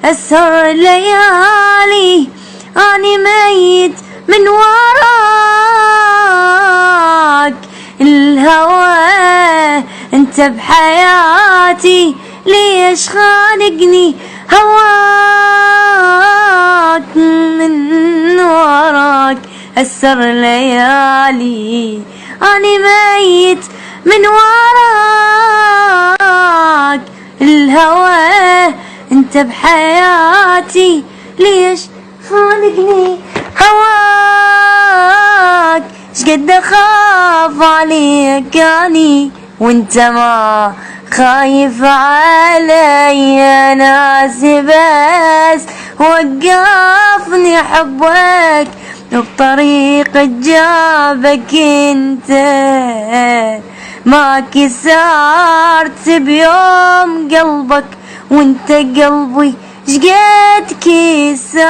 أسهر ليالي أني ميت من وراك. الهوى انت بحياتي، ليش خانقني هواك من وراك. أسهر ليالي أني ميت من وراك. الهوى انت بحياتي، ليش خانقني هواك. شقد اخاف عليك اني وانت ما خايف علي. ناسي بس وقفني حبك بطريق جابك انت. ما كسرت بيوم قلبك وانت قلبي شقد كسرته.